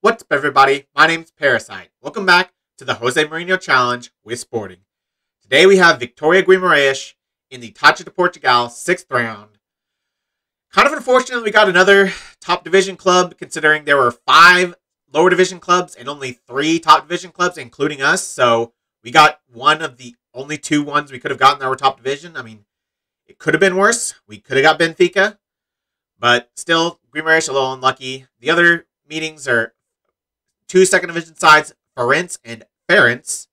What's up, everybody? My name's Parasite. Welcome back to the Jose Mourinho Challenge with Sporting. Today we have Vitoria Guimaraes in the Taca de Portugal 6th round. Kind of unfortunate we got another top division club, considering there were 5 lower division clubs and only 3 top division clubs, including us. So we got one of the only 2 ones we could have gotten that were top division. I mean, it could have been worse. We could have got Benfica, but still, Guimaraes a little unlucky. The other meetings are 2 second division sides, Ferenc and Ferenc.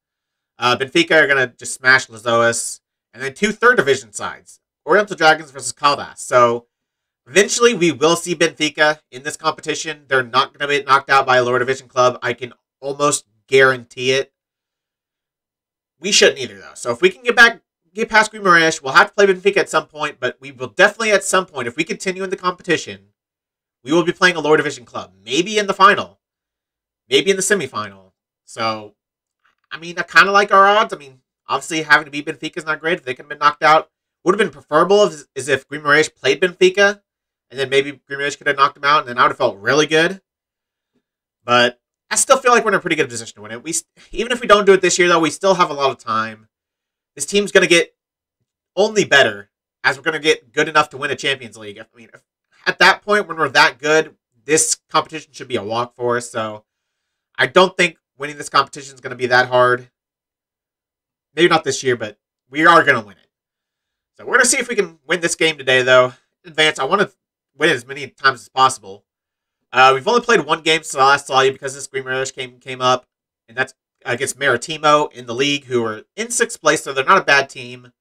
Benfica are going to just smash Lazoas. And then 2 third division sides, Oriental Dragons versus Caldas. So eventually we will see Benfica in this competition. They're not going to get knocked out by a lower division club. I can almost guarantee it. We shouldn't either, though. So if we can get past Guimaraes, we'll have to play Benfica at some point. But we will definitely at some point, if we continue in the competition, we will be playing a lower division club. Maybe in the final. Maybe in the semifinal. So, I mean, I kind of like our odds. I mean, obviously having to beat Benfica is not great. If they could have been knocked out, would have been preferable is if Guimaraes played Benfica, and then maybe Guimaraes could have knocked him out, and then I would have felt really good. But I still feel like we're in a pretty good position to win it. Even if we don't do it this year, though, we still have a lot of time. This team's going to get only better as we're going to get good enough to win a Champions League. I mean, at that point, when we're that good, this competition should be a walk for us. So I don't think winning this competition is going to be that hard. Maybe not this year, but we are going to win it. So we're going to see if we can win this game today, though. In advance, I want to win it as many times as possible. We've only played 1 game since I last saw you because this Guimaraes came up, and that's against Maritimo in the league, who are in 6th place, so they're not a bad team.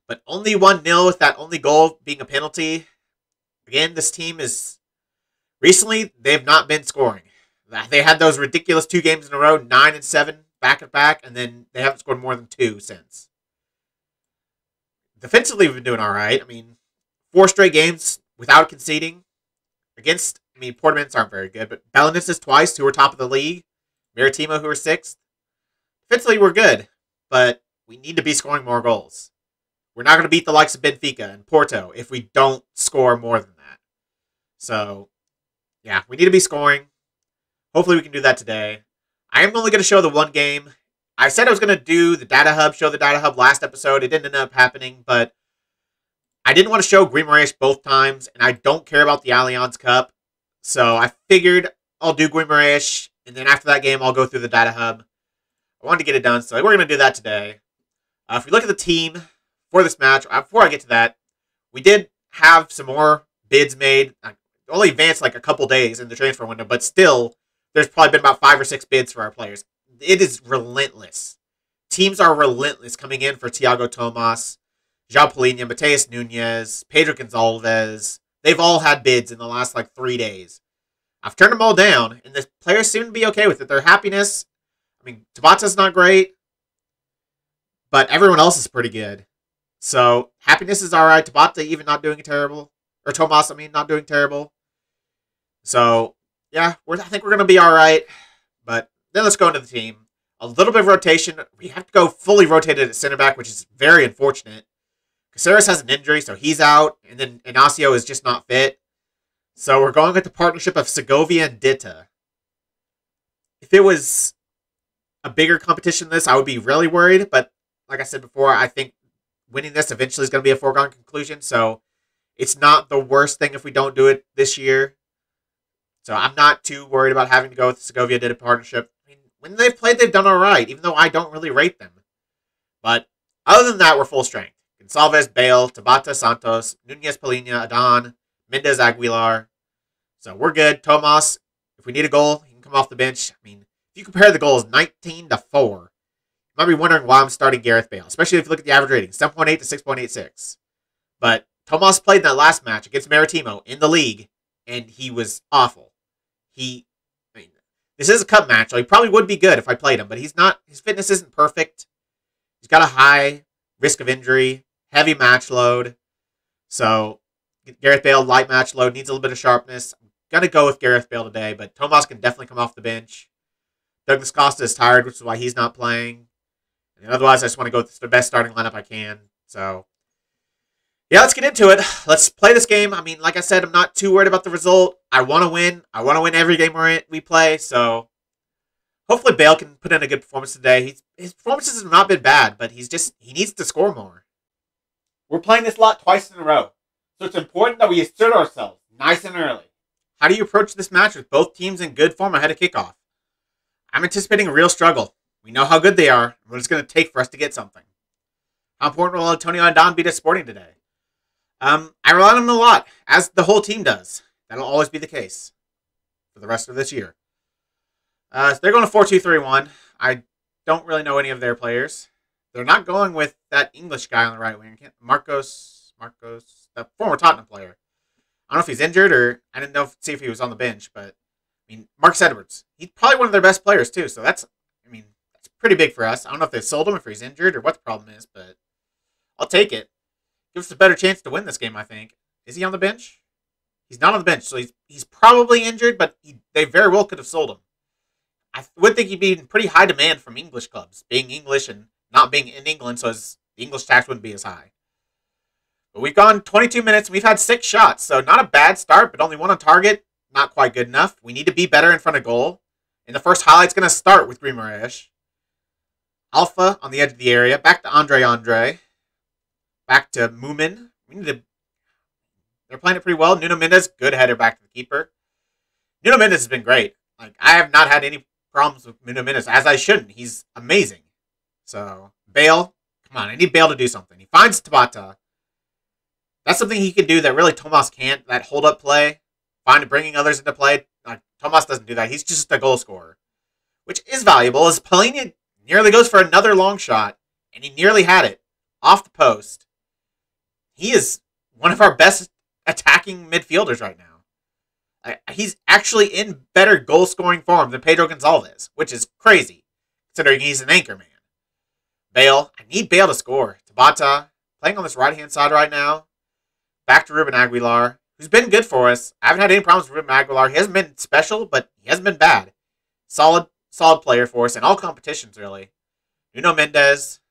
But only 1-0 with that only goal being a penalty. Again, this team is... Recently, they've not been scoring. They had those ridiculous 2 games in a row, 9 and 7, back-to-back, and then they haven't scored more than 2 since. Defensively, we've been doing all right. I mean, 4 straight games without conceding. Against, I mean, Portmans aren't very good, but Belenenses is twice, who are top of the league. Maritimo, who are 6th. Defensively, we're good, but we need to be scoring more goals. We're not going to beat the likes of Benfica and Porto if we don't score more than that. So, yeah, we need to be scoring. Hopefully we can do that today. I am only going to show the 1 game. I said I was going to do the Data Hub, show the Data Hub last episode. It didn't end up happening, but I didn't want to show Guimaraes both times, and I don't care about the Allianz Cup. So I figured I'll do Guimaraes, and then after that game, I'll go through the Data Hub. I wanted to get it done, so we're going to do that today. If we look at the team for this match, before I get to that, we did have some more bids made. I only advanced like a couple days in the transfer window, but still, there's probably been about 5 or 6 bids for our players. It is relentless. Teams are relentless coming in for Thiago Tomas, João Palhinha, Mateus Nunes, Pedro Gonçalves. They've all had bids in the last 3 days. I've turned them all down, and the players seem to be okay with it. Their happiness, I mean, Tabata's not great, but everyone else is pretty good. So, happiness is alright. Tabata even not doing terrible. Or Tomas, I mean, not doing terrible. So, yeah, I think we're going to be alright. But then let's go into the team. A little bit of rotation. We have to go fully rotated at center back, which is very unfortunate. Caceres has an injury, so he's out. And then Inacio is just not fit. So we're going with the partnership of Segovia and Ditta. If it was a bigger competition than this, I would be really worried. But like I said before, I think winning this eventually is going to be a foregone conclusion. So it's not the worst thing if we don't do it this year. So I'm not too worried about having to go with the Segovia Ditta partnership. I mean, when they've played, they've done all right, even though I don't really rate them. But other than that, we're full strength. Gonçalves, Bale, Tabata, Santos, Nunes, Palhinha, Adan, Mendes, Aguilar. So we're good. Tomas, if we need a goal, he can come off the bench. I mean, if you compare the goals 19-4, you might be wondering why I'm starting Gareth Bale, especially if you look at the average rating, 7.8 to 6.86. But Tomas played in that last match against Maritimo in the league, and he was awful. I mean, this is a cup match, so he probably would be good if I played him, but he's not. His fitness isn't perfect. He's got a high risk of injury, heavy match load. So, Gareth Bale, light match load, needs a little bit of sharpness. I'm going to go with Gareth Bale today, but Tomas can definitely come off the bench. Douglas Costa is tired, which is why he's not playing. And otherwise, I just want to go with the best starting lineup I can. So, Yeah, let's get into it. Let's play this game. I mean, like I said, I'm not too worried about the result. I want to win. I want to win every game we play. So hopefully Bale can put in a good performance today. His performances have not been bad, but he needs to score more. We're playing this lot twice in a row, so it's important that we assert ourselves nice and early. How do you approach this match with both teams in good form ahead of kickoff? I'm anticipating a real struggle. We know how good they are, and what it's going to take for us to get something. How important will Antonio Andon be to Sporting today? I rely on him a lot, as the whole team does. That'll always be the case for the rest of this year. So they're going to 4-2-3-1. I don't really know any of their players. They're not going with that English guy on the right wing. Marcos, the former Tottenham player. I don't know if he's injured or I didn't see if he was on the bench, but I mean, Marcus Edwards. He's probably one of their best players too, so that's pretty big for us. I don't know if they sold him, if he's injured, or what the problem is, but I'll take it. Gives us a better chance to win this game, I think. Is he on the bench? He's not on the bench, so he's probably injured, but they very well could have sold him. I would think he'd be in pretty high demand from English clubs, being English and not being in England, so the English tax wouldn't be as high. But we've gone 22 minutes, we've had 6 shots, so not a bad start, but only 1 on target. Not quite good enough. We need to be better in front of goal. And the first highlight's going to start with Guimaraes. Alpha on the edge of the area. Back to Andre. Back to Moomin. They're playing it pretty well. Nuno Mendes, good header back to the keeper. Nuno Mendes has been great. I have not had any problems with Nuno Mendes, as I shouldn't. He's amazing. So, Bale, come on, I need Bale to do something. He finds Tabata. That's something he can do that really Tomas can't. That hold-up play, bringing others into play. Tomas doesn't do that. He's just a goal scorer, which is valuable. As Polina nearly goes for another long shot, and he nearly had it off the post. He is one of our best attacking midfielders right now. He's actually in better goal-scoring form than Pedro Gonçalves, which is crazy, considering he's an anchor man. Bale, I need Bale to score. Tabata, playing on this right-hand side right now. Back to Ruben Aguilar, who's been good for us. I haven't had any problems with Ruben Aguilar. He hasn't been special, but he hasn't been bad. Solid player for us in all competitions, really. Nuno Mendes,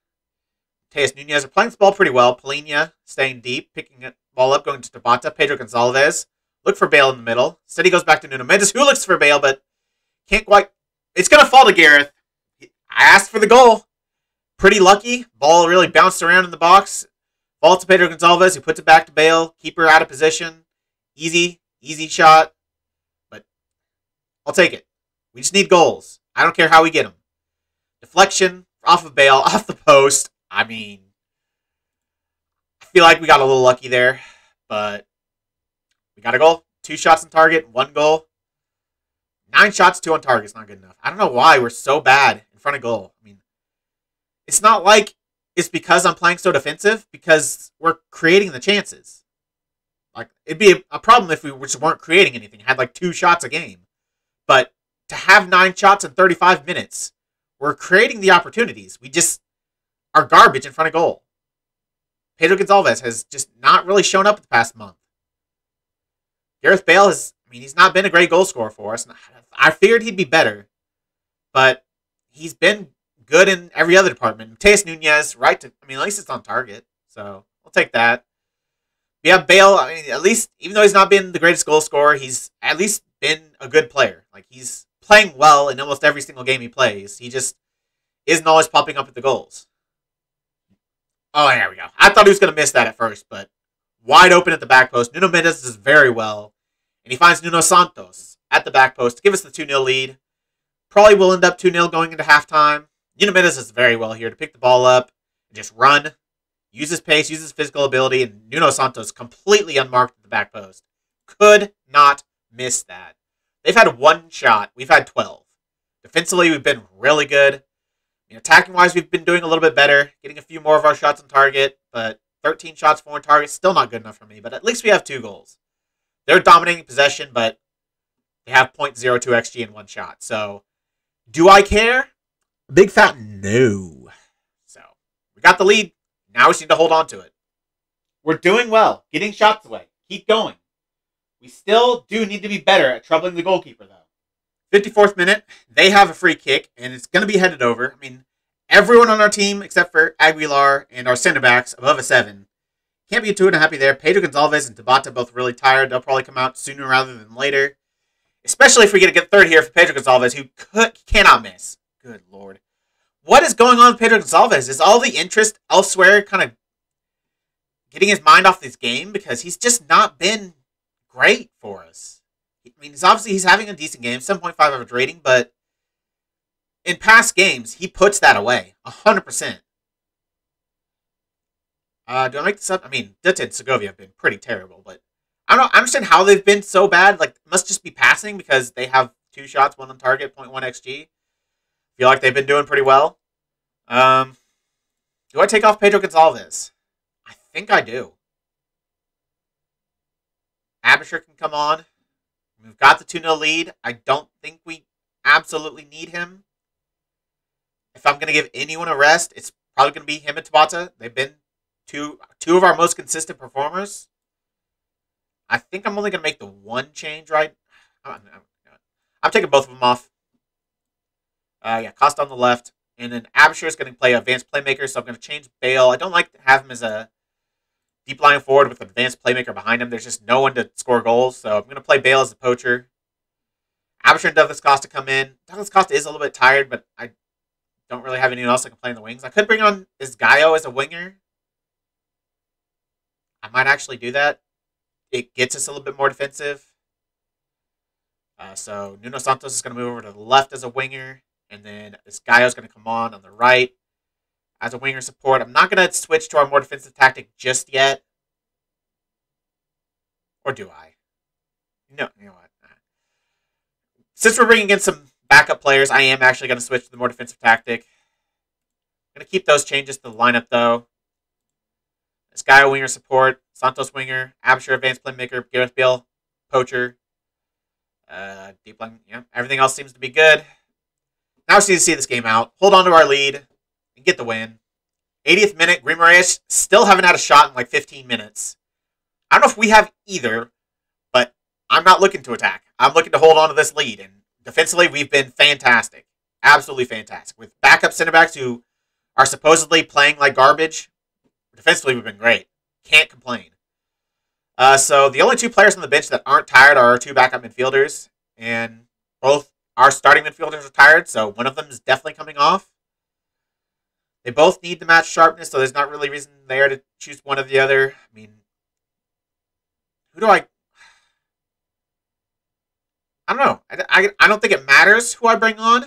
Tejas Nunez are playing this ball pretty well. Polina staying deep, picking the ball up, going to Tabata. Pedro Gonçalves. Look for Bale in the middle. Instead, he goes back to Nuno Mendes, who looks for Bale, but can't quite. It's going to fall to Gareth. I asked for the goal. Pretty lucky. Ball really bounced around in the box. Ball to Pedro Gonçalves, who puts it back to Bale. Keeper out of position. Easy shot. But I'll take it. We just need goals. I don't care how we get them. Deflection off of Bale, off the post. I mean, I feel like we got a little lucky there, but we got a goal. 2 shots on target, 1 goal. 9 shots, 2 on target is not good enough. I don't know why we're so bad in front of goal. I mean, it's not like it's because I'm playing so defensive, because we're creating the chances. It'd be a problem if we just weren't creating anything, had 2 shots a game. But to have 9 shots in 35 minutes, we're creating the opportunities. We just are garbage in front of goal. Pedro Gonçalves has just not really shown up the past month. Gareth Bale he's not been a great goal scorer for us. I figured he'd be better, but he's been good in every other department. Tejas Nunez, at least it's on target, so we'll take that. Yeah, Bale, at least, even though he's not been the greatest goal scorer, he's at least been a good player. He's playing well in almost every single game he plays. He just isn't always popping up at the goals. Oh, there we go. I thought he was going to miss that at first, but wide open at the back post. Nuno Mendes does very well, and he finds Nuno Santos at the back post to give us the 2-0 lead. Probably will end up 2-0 going into halftime. Nuno Mendes does very well here to pick the ball up and just run, use his pace, use his physical ability, and Nuno Santos completely unmarked at the back post. Could not miss that. They've had 1 shot. We've had 12. Defensively, we've been really good. Attacking-wise, we've been doing a little bit better, getting a few more of our shots on target, but 13 shots, 4 on target, still not good enough for me, but at least we have 2 goals. They're dominating possession, but they have .02 XG in 1 shot. So, do I care? Big fat no. So, we got the lead. Now we just need to hold on to it. We're doing well, getting shots away. Keep going. We still do need to be better at troubling the goalkeeper, though. 54th minute, they have a free kick, and it's going to be headed over. Everyone on our team, except for Aguilar and our center backs above a 7, Can't be too unhappy there. Pedro Gonzalez and Tabata both really tired. They'll probably come out sooner rather than later. Especially if we get a good third here for Pedro Gonzalez, who cannot miss. Good Lord. What is going on with Pedro Gonzalez? Is all the interest elsewhere kind of getting his mind off this game? Because he's just not been great for us. I mean, he's having a decent game, 7.5 average rating, but in past games, he puts that away, 100%. Do I make this up? I mean, Dutta and Segovia have been pretty terrible, but I don't understand how they've been so bad. Like, it must just be passing because they have 2 shots, 1 on target, 0.1 XG. Feel like they've been doing pretty well. Do I take off Pedro Gonzalez? I think I do. Abisher can come on. We've got the 2-0 lead. I don't think we absolutely need him. If I'm going to give anyone a rest, it's probably going to be him and Tabata. They've been two of our most consistent performers. I think I'm only going to make the one change, right? I'm taking both of them off. Yeah, Costa on the left. And then Abisher is going to play advanced playmaker, so I'm going to change Bale. I don't like to have him as a deep line forward with an advanced playmaker behind him. There's just no one to score goals, so I'm going to play Bale as a poacher. Abisher and Douglas Costa come in. Douglas Costa is a little bit tired, but I don't really have anyone else that can play in the wings. I could bring on Isgaio as a winger. I might actually do that. It gets us a little bit more defensive. So Nuno Santos is going to move over to the left as a winger. And then Isgaio is going to come on the right as a winger support. I'm not going to switch to our more defensive tactic just yet. Or do I? No, you know what? Since we're bringing in some backup players, I am actually going to switch to the more defensive tactic. I'm going to keep those changes to the lineup, though. Isgaio winger support, Santos winger, Abisher advanced playmaker, Gareth Bale poacher. Deep line, yeah. Everything else seems to be good. Now we just need to see this game out, hold on to our lead, and get the win. 80th minute, Guimaraes still haven't had a shot in like 15 minutes. I don't know if we have either, but I'm not looking to attack. I'm looking to hold on to this lead, and defensively, we've been fantastic. Absolutely fantastic. With backup center backs who are supposedly playing like garbage, defensively, we've been great. Can't complain. So the only 2 players on the bench that aren't tired are our 2 backup midfielders, and both our starting midfielders are tired, so one of them is definitely coming off. They both need to match sharpness, so there's not really reason there to choose one or the other. I mean, who do I don't know. I don't think it matters who I bring on.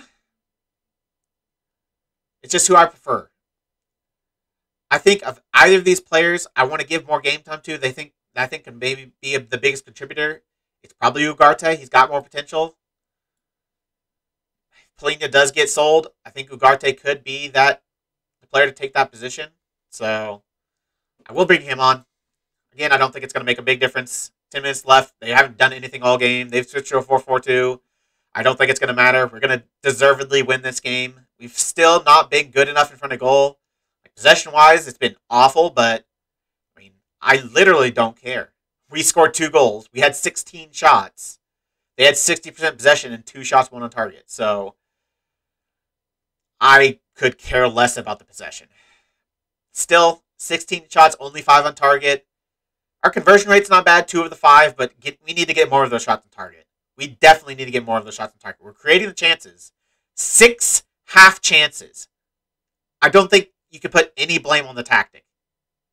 It's just who I prefer. I think of either of these players I want to give more game time to. I think can maybe be the biggest contributor. It's probably Ugarte. He's got more potential. If Polina does get sold, I think Ugarte could be the player to take that position. So I will bring him on. Again, I don't think it's going to make a big difference. 10 minutes left. They haven't done anything all game. They've switched to a 4-4-2. I don't think it's going to matter. We're going to deservedly win this game. We've still not been good enough in front of goal. Like, possession-wise, it's been awful, but I mean, I literally don't care. We scored 2 goals. We had 16 shots. They had 60% possession and 2 shots, 1 on target. So I could care less about the possession. Still, 16 shots, only 5 on target. Our conversion rate's not bad, 2 of the 5, but we need to get more of those shots on target. We definitely need to get more of those shots on target. We're creating the chances. 6 half chances. I don't think you could put any blame on the tactic.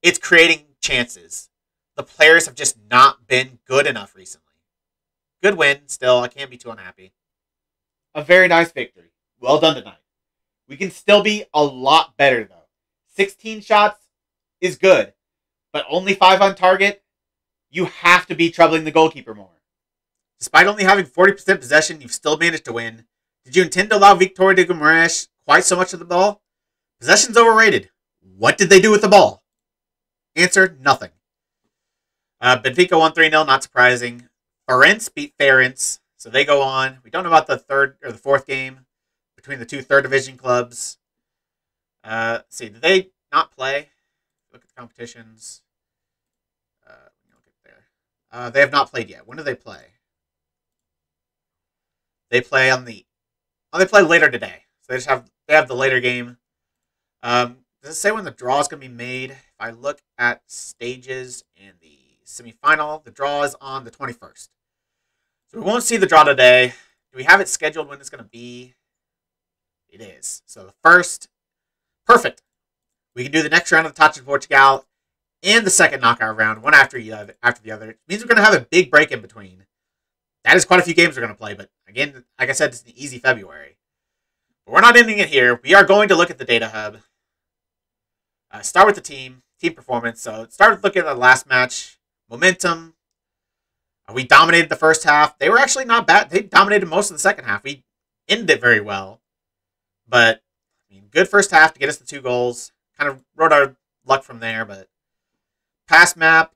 It's creating chances. The players have just not been good enough recently. Good win, still. I can't be too unhappy. A very nice victory. Well done tonight. We can still be a lot better, though. 16 shots is good, but only 5 on target. You have to be troubling the goalkeeper more. Despite only having 40% possession, you've still managed to win. Did you intend to allow Vitoria Guimaraes quite so much of the ball? Possession's overrated. What did they do with the ball? Answer, nothing. Benfica won 3-0, not surprising. Farense beat Farense, so they go on. We don't know about the 3rd or the 4th game between the 2 3rd division clubs. Let's see, did they not play? Look at the competitions. Look at there. They have not played yet. When do they play? They play on the. Oh, they play later today. So they have the later game. The Does it say when the draw is going to be made? If I look at stages in the semifinal, the draw is on the 21st. So we won't see the draw today. Do we have it scheduled when it's going to be? It is. So the first, perfect. We can do the next round of the Taca de Portugal and the second knockout round, one after the other. It means we're going to have a big break in between. That is quite a few games we're going to play, but again, like I said, it's an easy February. But we're not ending it here. We are going to look at the data hub. Start with the team performance. So start with looking at the last match. Momentum. We dominated the first half. They were actually not bad. They dominated most of the second half. We ended it very well. But, I mean, good first half to get us the 2 goals. Kind of rode our luck from there, but pass map.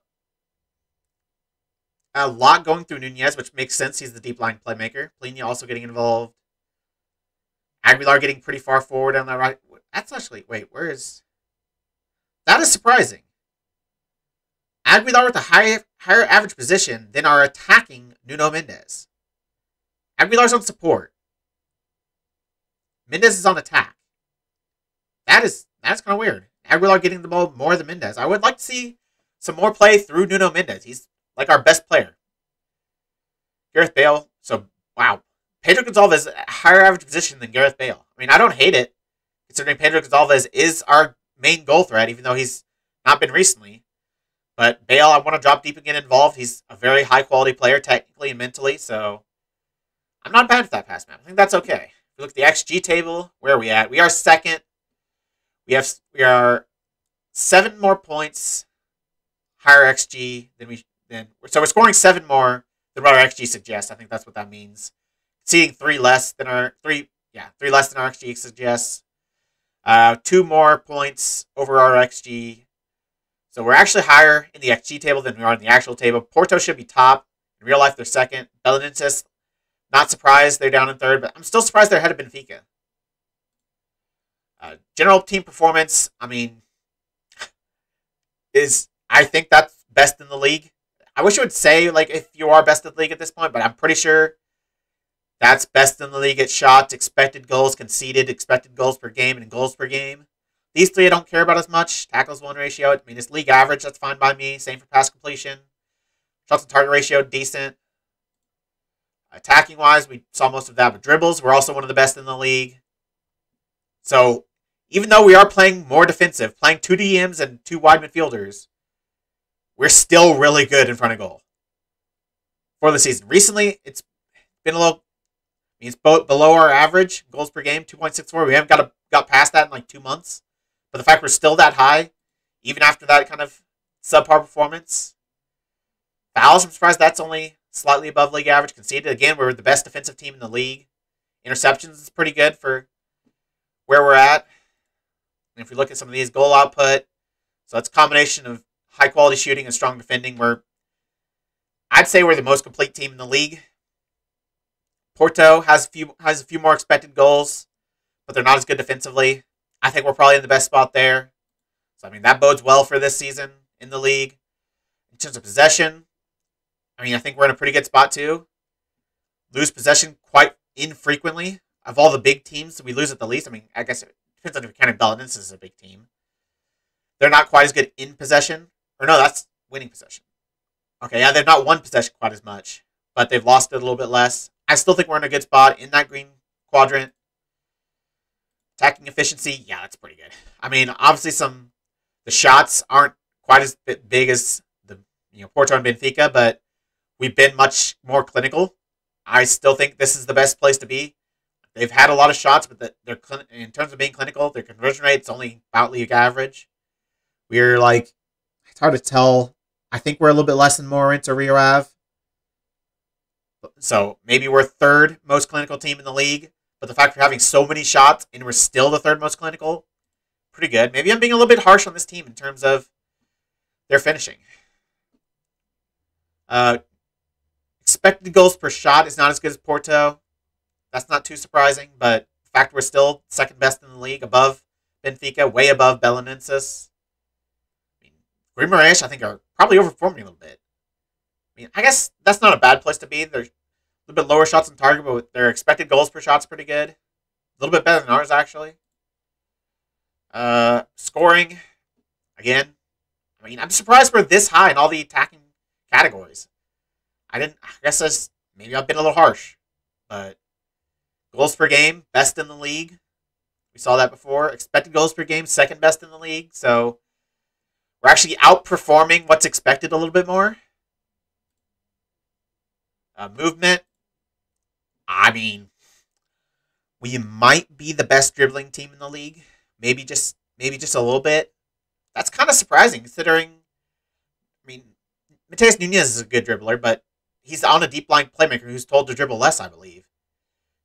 A lot going through Nunez, which makes sense. He's the deep line playmaker. Pliny also getting involved. Aguilar getting pretty far forward on the right. That's actually, wait, where is... That is surprising. Aguilar with a higher average position than our attacking Nuno Mendes. Aguilar's on support. Mendes is on attack. That's kind of weird. Aguilar getting the ball more than Mendes. I would like to see some more play through Nuno Mendes. He's like our best player. Gareth Bale. So, wow. Pedro Gonçalves a higher average position than Gareth Bale. I mean, I don't hate it, considering Pedro Gonçalves is our main goal threat, even though he's not been recently. But Bale, I want to drop deep and get involved. He's a very high-quality player, technically and mentally, so I'm not bad with that pass map. I think that's okay. If we look at the XG table, where are we at? We are second. We are 7 more points higher XG so we're scoring 7 more than what our XG suggests. I think that's what that means. Seeing 3 less than our XG suggests. 2 more points over our XG. So we're actually higher in the XG table than we are in the actual table. Porto should be top. In real life, they're second. Belenenses, not surprised they're down in third, but I'm still surprised they're ahead of Benfica. General team performance, I mean, I think that's best in the league. I wish it would say, like, if you are best in the league at this point, but I'm pretty sure that's best in the league at shots, expected goals conceded, expected goals per game, and goals per game. These 3 I don't care about as much. Tackles 1 ratio, I mean, it's league average. That's fine by me. Same for pass completion. Shots on target ratio, decent. Attacking-wise, we saw most of that. But dribbles, we're also one of the best in the league. So, even though we are playing more defensive, playing 2 DMs and 2 wide midfielders, we're still really good in front of goal for the season. Recently, it's been a little... I mean, it's below our average, goals per game, 2.64. We haven't got past that in like 2 months. But the fact we're still that high, even after that kind of subpar performance. Fouls, I'm surprised that's only slightly above league average. Conceded, again, we're the best defensive team in the league. Interceptions is pretty good for where we're at. And if we look at some of these, goal output, so it's a combination of high-quality shooting and strong defending. I'd say we're the most complete team in the league. Porto has a few more expected goals, but they're not as good defensively. I think we're probably in the best spot there. So, I mean, that bodes well for this season in the league. In terms of possession, I mean, I think we're in a pretty good spot, too. Lose possession quite infrequently. Of all the big teams, we lose at the least. I mean, I guess it depends on if you're counting Belenenses as a big team. They're not quite as good in possession. Or no, that's winning possession. Okay, yeah, they've not won possession quite as much, but they've lost it a little bit less. I still think we're in a good spot in that green quadrant. Attacking efficiency, yeah, that's pretty good. I mean, obviously the shots aren't quite as big as the Porto and Benfica, but we've been much more clinical. I still think this is the best place to be. They've had a lot of shots, but they're in terms of being clinical, their conversion rate's only about league average. We're like, it's hard to tell. I think we're a little bit less than Moritz or Rio Ave. So maybe we're 3rd most clinical team in the league. But the fact we're having so many shots and we're still the 3rd most clinical, pretty good. Maybe I'm being a little bit harsh on this team in terms of their finishing. Expected goals per shot is not as good as Porto. That's not too surprising, but the fact we're still 2nd best in the league, above Benfica, way above Belenenses. I mean, Guimaraes, I think, are probably overperforming a little bit. I mean, I guess that's not a bad place to be. They're a little bit lower shots on target, but their expected goals per shot's pretty good. A little bit better than ours, actually. Scoring, again. I mean, I'm surprised we're this high in all the attacking categories. I guess that's, maybe I've been a little harsh. But goals per game, best in the league. We saw that before. Expected goals per game, second best in the league. So we're actually outperforming what's expected a little bit more. Movement. I mean, we might be the best dribbling team in the league. Maybe just a little bit. That's kind of surprising considering. I mean, Mateus Nunes is a good dribbler, but he's on a deep line playmaker who's told to dribble less, I believe.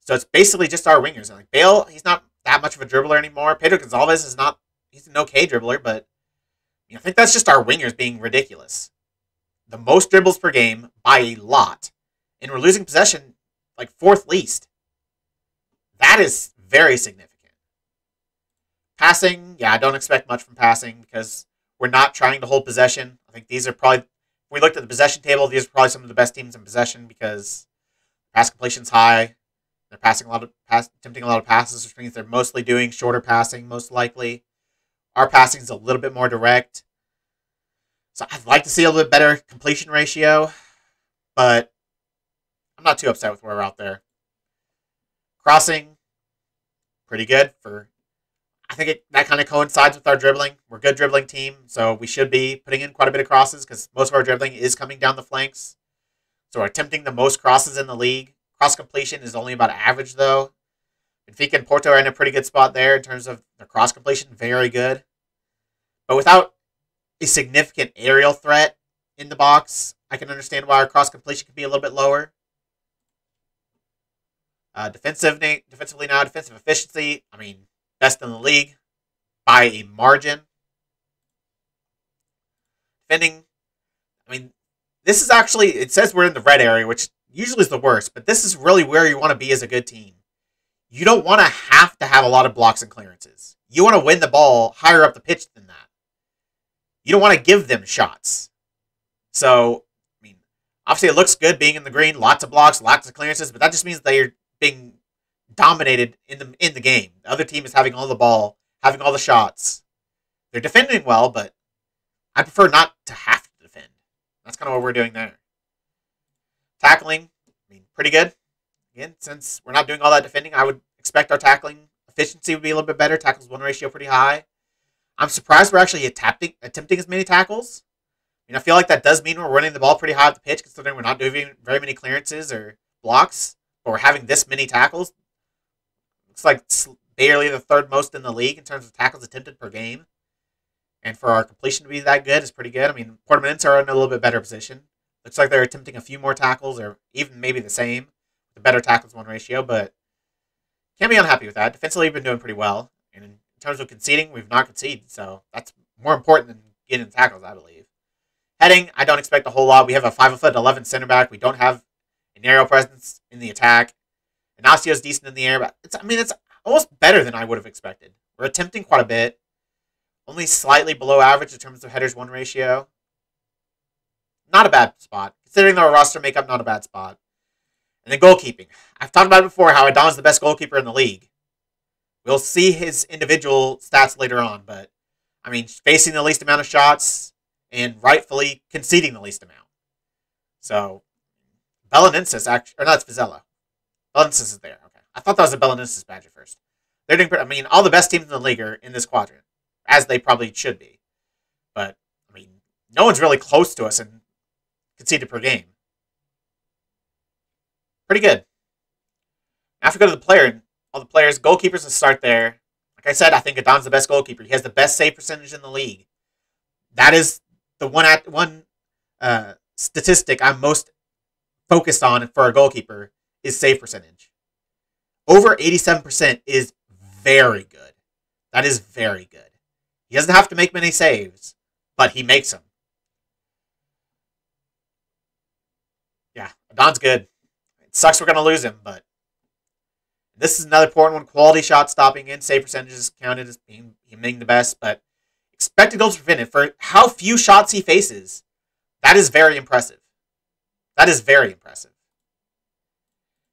So it's basically just our wingers. And like Bale, he's not that much of a dribbler anymore. Pedro Gonçalves is not. He's an okay dribbler, but I think that's just our wingers being ridiculous. The most dribbles per game by a lot. And we're losing possession like fourth least. That is very significant. Passing, yeah, I don't expect much from passing because we're not trying to hold possession. I think these are probably, if we looked at the possession table, these are probably some of the best teams in possession because pass completion's high. They're attempting a lot of passes, which means they're mostly doing shorter passing, most likely. Our passing is a little bit more direct. So I'd like to see a little bit better completion ratio, but I'm not too upset with where we're out there. Crossing, pretty good for. I think that kind of coincides with our dribbling. We're a good dribbling team, so we should be putting in quite a bit of crosses because most of our dribbling is coming down the flanks. So we're attempting the most crosses in the league. Cross completion is only about average, though. Benfica and Porto are in a pretty good spot there in terms of their cross completion. Very good. But without a significant aerial threat in the box, I can understand why our cross completion could be a little bit lower. Defensively now, defensive efficiency, I mean, best in the league by a margin. Defending, I mean, this is actually, it says we're in the red area, which usually is the worst, but this is really where you want to be as a good team. You don't want to have a lot of blocks and clearances. You want to win the ball higher up the pitch than that. You don't want to give them shots. So, I mean, obviously it looks good being in the green, lots of blocks, lots of clearances, but that just means they're being dominated in the game. The other team is having all the ball, having all the shots. They're defending well, but I prefer not to have to defend. That's kind of what we're doing there. Tackling, I mean, pretty good. Again, since we're not doing all that defending, I would expect our tackling efficiency would be a little bit better. Tackles-won ratio pretty high. I'm surprised we're actually attempting as many tackles. I mean, I feel like that does mean we're running the ball pretty high up the pitch, considering we're not doing very many clearances or blocks, but we're having this many tackles. Looks like it's barely the third most in the league in terms of tackles attempted per game. And for our completion to be that good is pretty good. I mean, Portuguese are in a little bit better position. Looks like they're attempting a few more tackles, or even maybe the same. The better tackles-won ratio, but can't be unhappy with that. Defensively, we've been doing pretty well. And in terms of conceding, we've not conceded, so that's more important than getting tackles, I believe. Heading, I don't expect a whole lot. We have a 5'11" center back. We don't have an aerial presence in the attack. Inacio's decent in the air, but it's almost better than I would have expected. We're attempting quite a bit. Only slightly below average in terms of headers-won ratio. Not a bad spot. Considering our roster makeup, not a bad spot. And then goalkeeping. I've talked about it before, how Adon's the best goalkeeper in the league. We'll see his individual stats later on, but, I mean, facing the least amount of shots and rightfully conceding the least amount. So, Belenenses, actually, or no, it's Vizela. Belenenses is there. Okay. I thought that was a Belenenses badge at first. They're doing, I mean, all the best teams in the league are in this quadrant, as they probably should be. But, I mean, no one's really close to us in conceded per game. Pretty good. Now if we go to the player, and all the players, goalkeepers will start there. Like I said, I think Adon's the best goalkeeper. He has the best save percentage in the league. That is the one statistic I'm most focused on for a goalkeeper is save percentage. Over 87% is very good. That is very good. He doesn't have to make many saves, but he makes them. Yeah, Adon's good. It sucks we're going to lose him, but this is another important one. Quality shot stopping and save percentages counted as being the best, but expected goals prevented for how few shots he faces. That is very impressive. That is very impressive.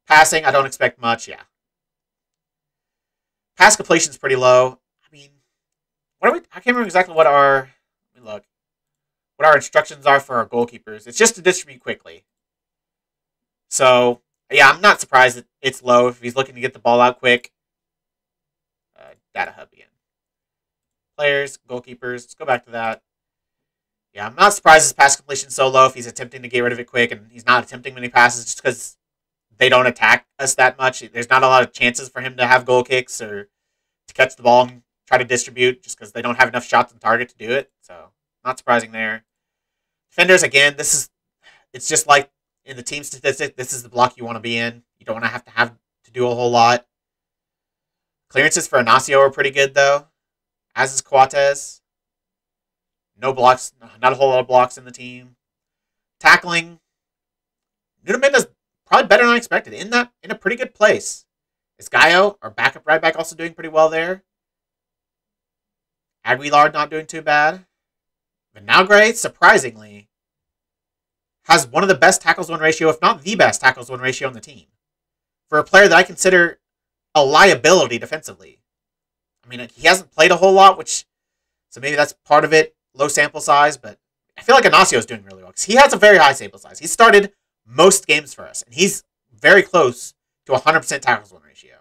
Passing, I don't expect much, yeah. Pass completion's pretty low. I mean, I can't remember exactly what our... Let me look. What our instructions are for our goalkeepers. It's just to distribute quickly. So, yeah, I'm not surprised that it's low if he's looking to get the ball out quick. Data hub again. Players, goalkeepers. Let's go back to that. Yeah, I'm not surprised his pass completion is so low if he's attempting to get rid of it quick and he's not attempting many passes just because they don't attack us that much. There's not a lot of chances for him to have goal kicks or to catch the ball and try to distribute just because they don't have enough shots on target to do it. So, not surprising there. Defenders, again, it's just like in the team statistic, this is the block you want to be in. You don't want to have to do a whole lot. Clearances for Inacio are pretty good, though, as is Coates. No blocks, not a whole lot of blocks in the team. Tackling, Nuno Mendes probably better than I expected. In a pretty good place. Is Gallo, our backup right back, also doing pretty well there? Aguilar not doing too bad. Vinagre, surprisingly, has one of the best tackles-win ratio, if not the best tackles-win ratio on the team. For a player that I consider a liability defensively. I mean, he hasn't played a whole lot, so maybe that's part of it. Low sample size, but I feel like Inacio is doing really well because he has a very high sample size. He started most games for us, and he's very close to 100% tackles-win ratio.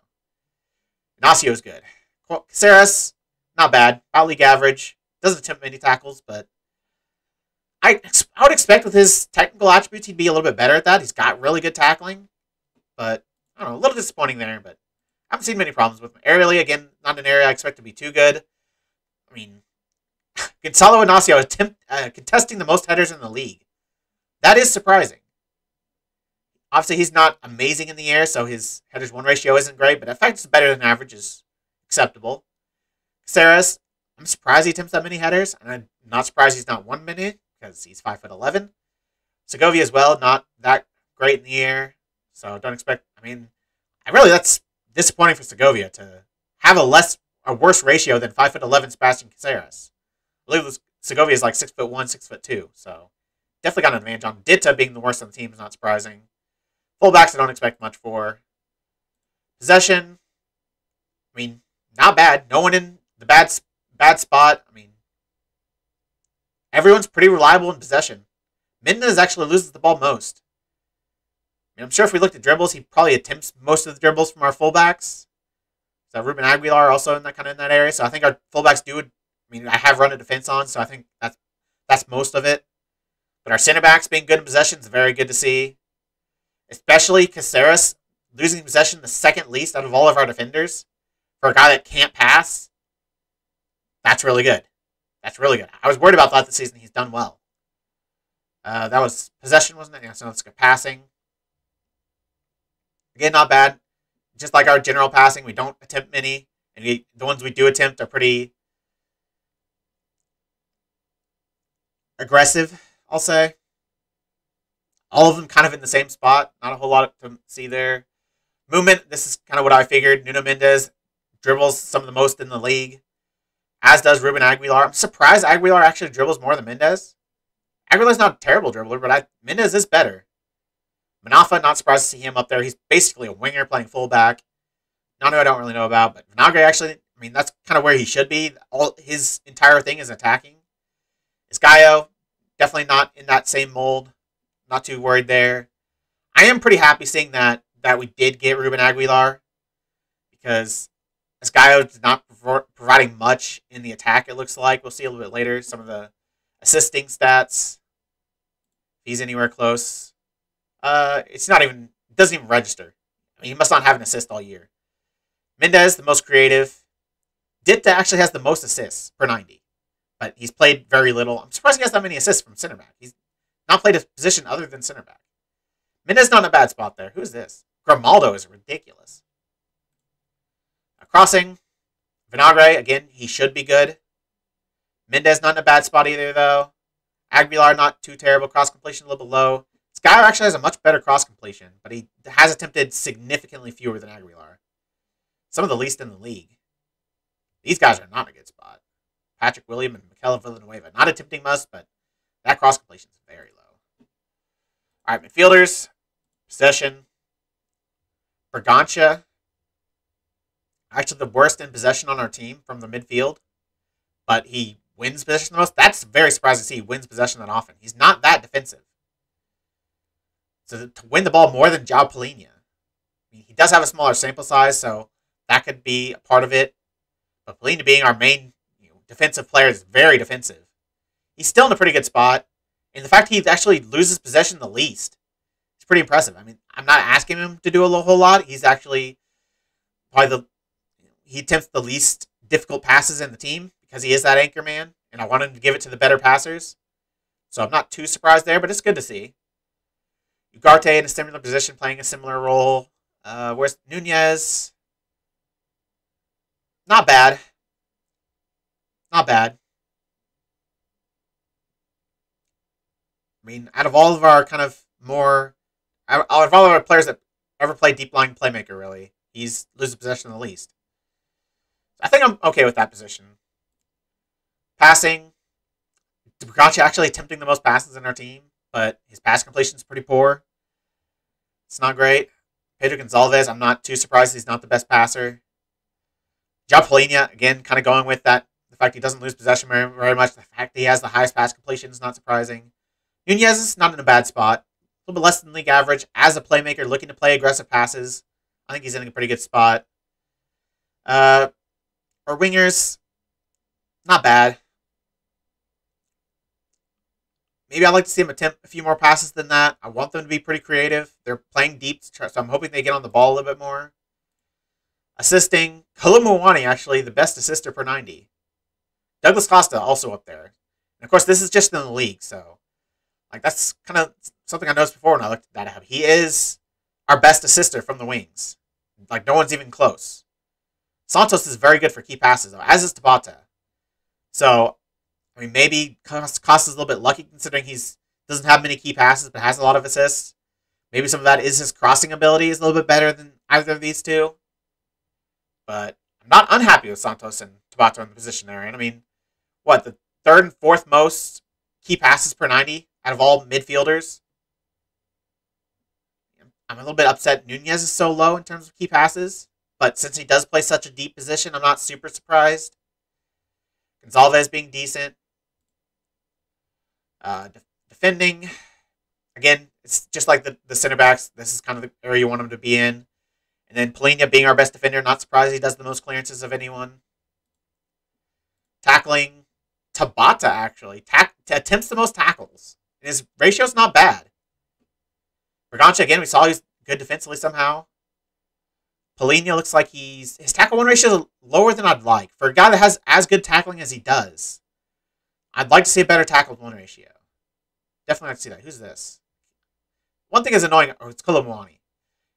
Inacio is good. Caceres, not bad. About league average. Doesn't attempt many tackles, but I would expect with his technical attributes he'd be a little bit better at that. He's got really good tackling, but I don't know, a little disappointing there, but I haven't seen many problems with him. Aerially, again, not an area I expect to be too good. I mean, Gonzalo Inacio contesting the most headers in the league. That is surprising. Obviously, he's not amazing in the air, so his headers-won ratio isn't great, but the fact it's better than average is acceptable. Caceres, I'm surprised he attempts that many headers, and I'm not surprised he's not 1 minute, because he's 5'11". Segovia as well, not that great in the air, so don't expect, that's disappointing for Segovia to have a worse ratio than 5'11" Sebastian Caceres. I believe Segovia is like 6'1", 6'2", so definitely got an advantage on Ditta being the worst on the team is not surprising. Fullbacks I don't expect much for. Possession, not bad. No one in the bad spot. Everyone's pretty reliable in possession. Mendes actually loses the ball most. I'm sure if we looked at dribbles, he probably attempts most of the dribbles from our fullbacks. So Ruben Aguilar also in that area. So I think our fullbacks do. I have run a defense on, so I think that's most of it. But our center backs being good in possession is very good to see. Especially Caceres losing possession the second least out of all of our defenders. For a guy that can't pass, that's really good. That's really good. I was worried about that this season. He's done well. That was possession, wasn't it? Yeah, so it's good passing. Again, not bad. Just like our general passing, we don't attempt many. And the ones we do attempt are pretty aggressive, I'll say. All of them kind of in the same spot. Not a whole lot to see there. Movement, this is kind of what I figured. Nuno Mendes dribbles some of the most in the league. As does Ruben Aguilar. I'm surprised Aguilar actually dribbles more than Mendes. Aguilar's not a terrible dribbler, but Mendes is better. Manafa, not surprised to see him up there. He's basically a winger playing fullback. Nanu I don't really know about, but Vinagre actually, that's kind of where he should be. His entire thing is attacking. Gallo, definitely not in that same mold. Not too worried there. I am pretty happy seeing that we did get Ruben Aguilar because Gallo is not providing much in the attack, it looks like. We'll see a little bit later some of the assisting stats. If he's anywhere close. It doesn't even register. He must not have an assist all year. Mendes, the most creative. Ditta actually has the most assists per 90. But he's played very little. I'm surprised he has that many assists from center back. He's not played a position other than center back. Mendes not in a bad spot there. Who's this? Grimaldo is ridiculous. Crossing. Vinagre, again, he should be good. Mendes not in a bad spot either, though. Aguilar not too terrible. Cross completion a little bit low. Gallo actually has a much better cross completion, but he has attempted significantly fewer than Aguilar. Some of the least in the league. These guys are not in a good spot. Patrick William and Mikel Villanueva. Not attempting much, but that cross completion is very low. All right, midfielders. Possession. Bergantia. Actually the worst in possession on our team from the midfield. but he wins possession the most. That's very surprising to see he wins possession that often. He's not that defensive. So to win the ball more than João Palhinha, I mean, he does have a smaller sample size, so that could be a part of it. But Palhinha being our main defensive player is very defensive. He's still in a pretty good spot. And the fact he actually loses possession the least is pretty impressive. I mean, I'm not asking him to do a whole lot. He's actually probably he attempts the least difficult passes in the team because he is that anchor man, and I want him to give it to the better passers. So I'm not too surprised there, but it's good to see. Ugarte in a similar position, playing a similar role. Where's Nunez? Not bad. Not bad. I mean, out of all of our out of all of our players that ever played deep lying playmaker, really, he's loses possession the least. I think I'm okay with that position. Passing, Bragança actually attempting the most passes in our team, but his pass completion is pretty poor. It's not great. Pedro Gonçalves, I'm not too surprised he's not the best passer. João Palhinha, again, kind of going with that. The fact he doesn't lose possession very much. The fact that he has the highest pass completion is not surprising. Nunez is not in a bad spot. A little bit less than league average. As a playmaker looking to play aggressive passes, I think he's in a pretty good spot. Our wingers, not bad. Maybe I'd like to see him attempt a few more passes than that. I want them to be pretty creative. They're playing deep, so I'm hoping they get on the ball a little bit more. Assisting, Kolomouani, actually, the best assister per 90. Douglas Costa also up there. And of course, this is just in the league, so that's kind of something I noticed before when I looked at that up. He is our best assister from the wings. No one's even close. Santos is very good for key passes, though, as is Tabata. So, I mean, maybe Costa's a little bit lucky considering he doesn't have many key passes, but has a lot of assists. Maybe some of that is his crossing ability is a little bit better than either of these two. But I'm not unhappy with Santos and Tabata in the position there. And I mean, the third and fourth most key passes per 90 out of all midfielders? I'm a little bit upset Nunez is so low in terms of key passes. But since he does play such a deep position, I'm not super surprised. Gonçalves being decent. Defending. Again, it's just like the center backs. This is kind of the area you want him to be in. And then Palhinha being our best defender. Not surprised he does the most clearances of anyone. Tackling. Tabata, actually. Attempts the most tackles. And his ratio's not bad. Bragança, again, we saw he's good defensively somehow. Palhinha looks like his tackle-1 ratio is lower than I'd like. For a guy that has as good tackling as he does, I'd like to see a better tackle-1 ratio. Definitely like to see that. Who's this? One thing is annoying. Oh, it's Kolomouani.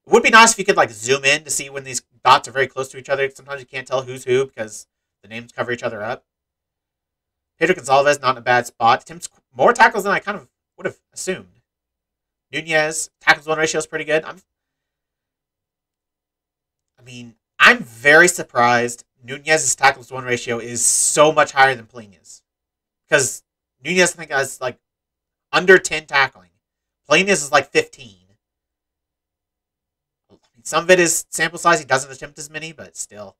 It would be nice if you could zoom in to see when these dots are very close to each other. Sometimes you can't tell who's who because the names cover each other up. Pedro Gonçalves, not in a bad spot. Attempts more tackles than I kind of would have assumed. Nunez, tackles-1 ratio is pretty good. I'm very surprised Nunez's tackles-1 ratio is so much higher than Palhinha's. Because Nunez, I think, has under 10 tackling. Palhinha's is 15. Some of it is sample size. He doesn't attempt as many, but still.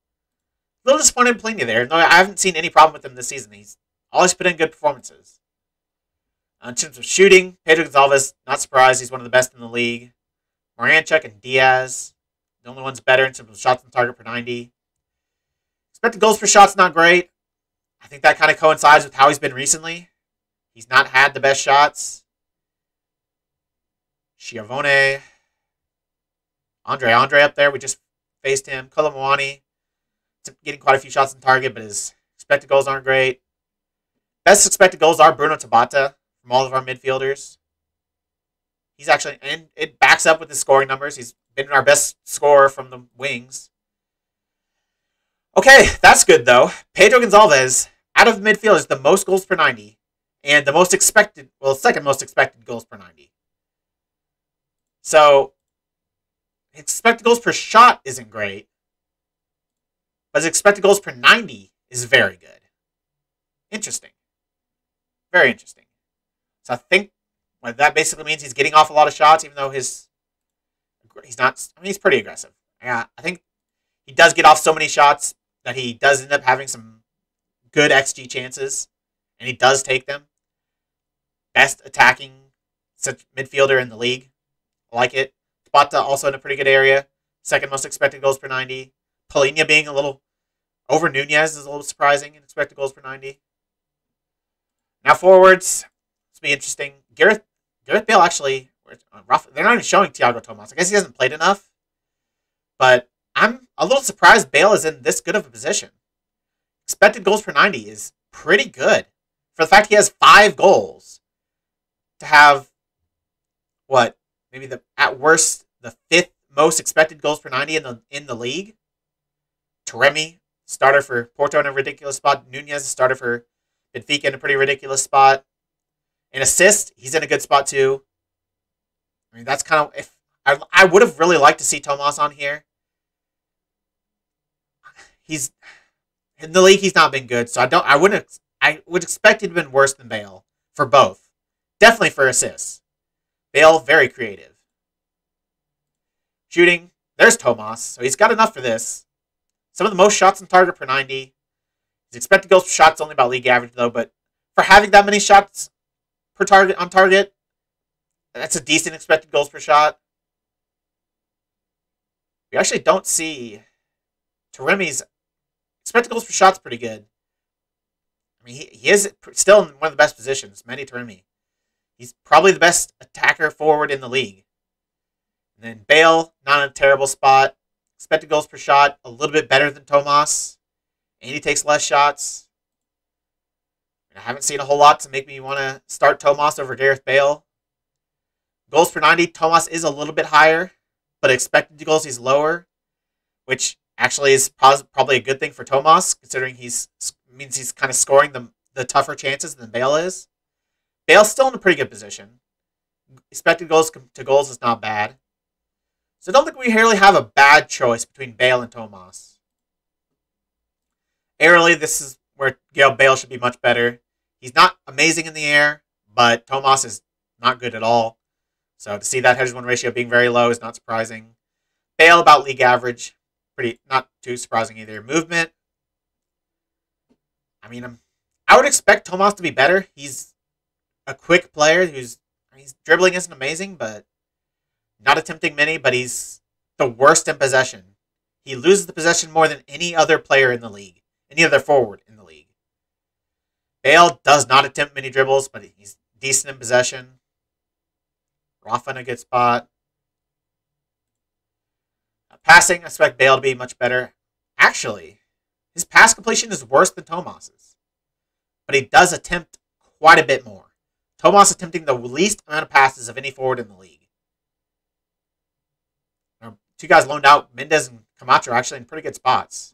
A little disappointed in Palhinha there. No, I haven't seen any problem with him this season. He's always put in good performances. In terms of shooting, Pedro Gonçalves, not surprised. He's one of the best in the league. Moranchuk and Diaz, the only one's better in terms of shots on target per 90. Expected goals per shot's not great. I think that kind of coincides with how he's been recently. He's not had the best shots. Schiavone. Andre up there. We just faced him. Kolomouani. Getting quite a few shots on target, but his expected goals aren't great. Best expected goals are Bruno Tabata from all of our midfielders. He's actually, and it backs up with his scoring numbers. He's been our best scorer from the wings. Okay, that's good though. Pedro Gonçalves, out of the midfield, is the most goals per 90. And the most expected, second most expected goals per 90. So, expected goals per shot isn't great. But his expected goals per 90 is very good. Interesting. Very interesting. So I think that basically means he's getting off a lot of shots, even though he's not, he's pretty aggressive. I think he does get off so many shots that he does end up having some good XG chances, and he does take them. Best attacking midfielder in the league. I like it. Tabata also in a pretty good area. Second most expected goals per 90. Polina being a little over Nunez is a little surprising in expected goals per 90. Now forwards, it's be interesting. Gareth Bale actually, they're not even showing Thiago Tomas. I guess he hasn't played enough, but I'm a little surprised Bale is in this good of a position. Expected goals per 90 is pretty good for the fact he has 5 goals. To have maybe at worst the 5th most expected goals per 90 in the league. Taremi, starter for Porto in a ridiculous spot. Nunez, starter for Benfica in a pretty ridiculous spot. In assist, he's in a good spot too. I mean, that's kind of if I would have really liked to see Tomas on here. He's in the league. He's not been good, so I would expect he'd been worse than Bale for both. Definitely for assists. Bale, very creative. Shooting, there's Tomas, so he's got enough for this. Some of the most shots on target per 90. His expected goals per shot's only about league average, though, but for having that many shots per target on target, that's a decent expected goals per shot. We actually don't see Taremi's expected goals per shot's pretty good. I mean, he is still in one of the best positions, Mehdi Taremi. He's probably the best attacker forward in the league. And then Bale, not in a terrible spot. Expected goals per shot, a little bit better than Tomas. And he takes less shots. I haven't seen a whole lot to make me want to start Tomas over Gareth Bale. Goals per 90, Tomas is a little bit higher, but expected goals he's lower, which actually is probably a good thing for Tomas, considering means he's kind of scoring the tougher chances than Bale is. Bale's still in a pretty good position. Expected goals to goals is not bad. So I don't think we really have a bad choice between Bale and Tomas. Aerially, this is where Bale should be much better. He's not amazing in the air, but Tomas is not good at all. So to see that headers-win ratio being very low is not surprising. Bale about league average. Not too surprising either. Movement. I mean, I would expect Tomas to be better. He's a quick player his dribbling isn't amazing, but not attempting many, but he's the worst in possession. He loses the possession more than any other player in the league, any other forward in the league. Bale does not attempt many dribbles, but he's decent in possession. Rafa in a good spot. Passing, I expect Bale to be much better. Actually, his pass completion is worse than Tomas's, but he does attempt quite a bit more. Tomas attempting the least amount of passes of any forward in the league. Now, 2 guys loaned out, Mendes and Camacho, are actually in pretty good spots.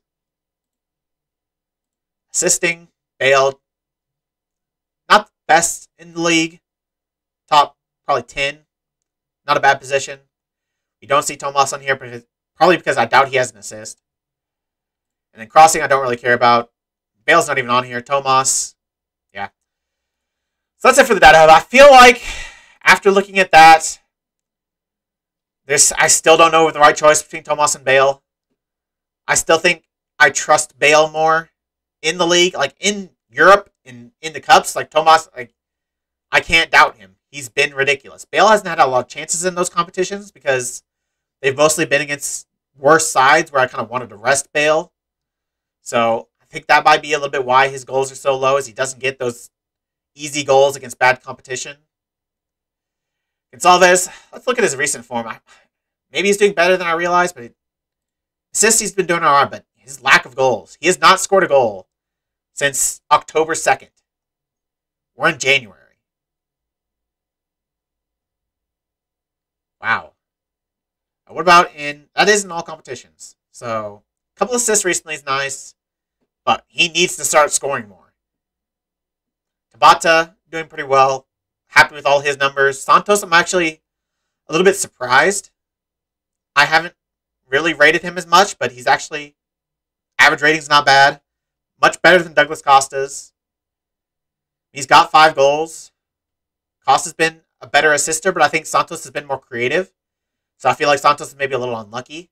Assisting, Bale, not the best in the league. Top, probably 10. Not a bad position. We don't see Tomas on here, probably because I doubt he has an assist. And then crossing, I don't really care about. Bale's not even on here. Tomas, yeah. So that's it for the data. I feel like after looking at that, I still don't know the right choice between Tomas and Bale. I still think I trust Bale more in the league, like in Europe, in the cups. Like Tomas, I can't doubt him. He's been ridiculous. Bale hasn't had a lot of chances in those competitions because they've mostly been against worse sides where I kind of wanted to rest Bale. So I think that might be a little bit why his goals are so low, is he doesn't get those easy goals against bad competition. Gonçalves, let's look at his recent form. Maybe he's doing better than I realized, but assists he's been doing all right, but his lack of goals. He has not scored a goal since October 2nd. We're in January. Wow. What about that is in all competitions. So, a couple assists recently is nice, but he needs to start scoring more. Tabata, doing pretty well. Happy with all his numbers. Santos, I'm actually a little bit surprised. I haven't really rated him as much, but he's actually, average rating's not bad. Much better than Douglas Costa's. He's got 5 goals. Costa's been a better assister, but I think Santos has been more creative. So I feel like Santos is maybe a little unlucky.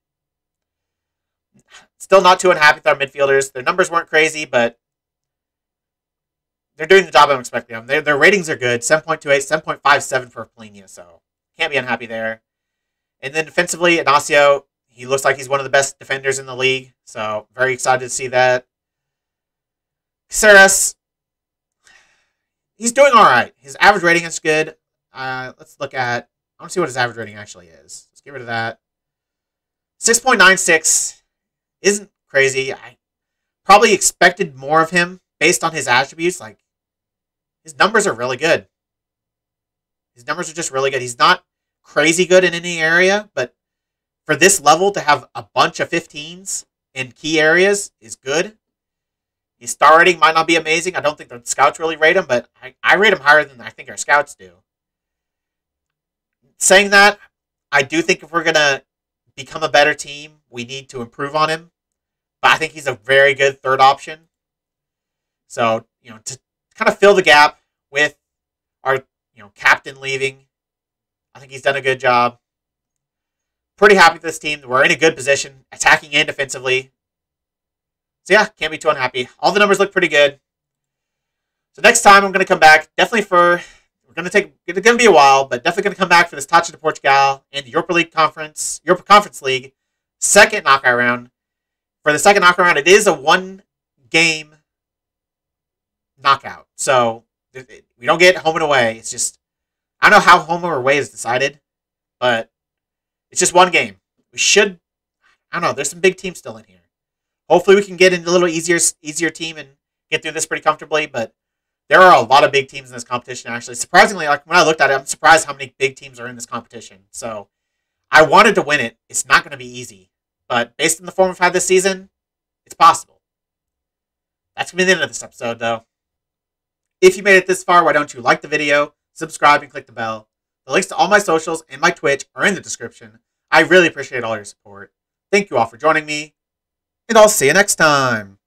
Still not too unhappy with our midfielders. Their numbers weren't crazy, but they're doing the job I'm expecting them. Their ratings are good, 7.28, 7.57 for Polina, so can't be unhappy there. And then defensively, Ignacio, he looks like he's one of the best defenders in the league, so very excited to see that. Caceres, he's doing all right. His average rating is good. Let's look at, I want to see what his average rating actually is. Let's get rid of that. 6.96 isn't crazy. I probably expected more of him based on his attributes. Like, his numbers are really good. His numbers are just really good. He's not crazy good in any area, but for this level to have a bunch of 15s in key areas is good. His star rating might not be amazing. I don't think the scouts really rate him, but I rate him higher than I think our scouts do. Saying that, I do think if we're going to become a better team, we need to improve on him. But I think he's a very good third option. So, to kind of fill the gap with our, captain leaving, I think he's done a good job. Pretty happy with this team. We're in a good position, attacking and defensively. So yeah, can't be too unhappy. All the numbers look pretty good. So next time I'm going to come back, definitely it's going to be a while, but definitely going to come back for this Taca de Portugal and the Europa Conference League second knockout round. For the second knockout round, it is a 1-game knockout. So we don't get home and away. It's just, I don't know how home or away is decided, but it's just 1 game. I don't know, there's some big teams still in here. Hopefully we can get into a little easier team and get through this pretty comfortably, but there are a lot of big teams in this competition, actually. Surprisingly, like when I looked at it, I'm surprised how many big teams are in this competition. So I wanted to win it. It's not going to be easy, but based on the form we've had this season, it's possible. That's going to be the end of this episode, though. If you made it this far, why don't you like the video, subscribe, and click the bell. The links to all my socials and my Twitch are in the description. I really appreciate all your support. Thank you all for joining me, and I'll see you next time.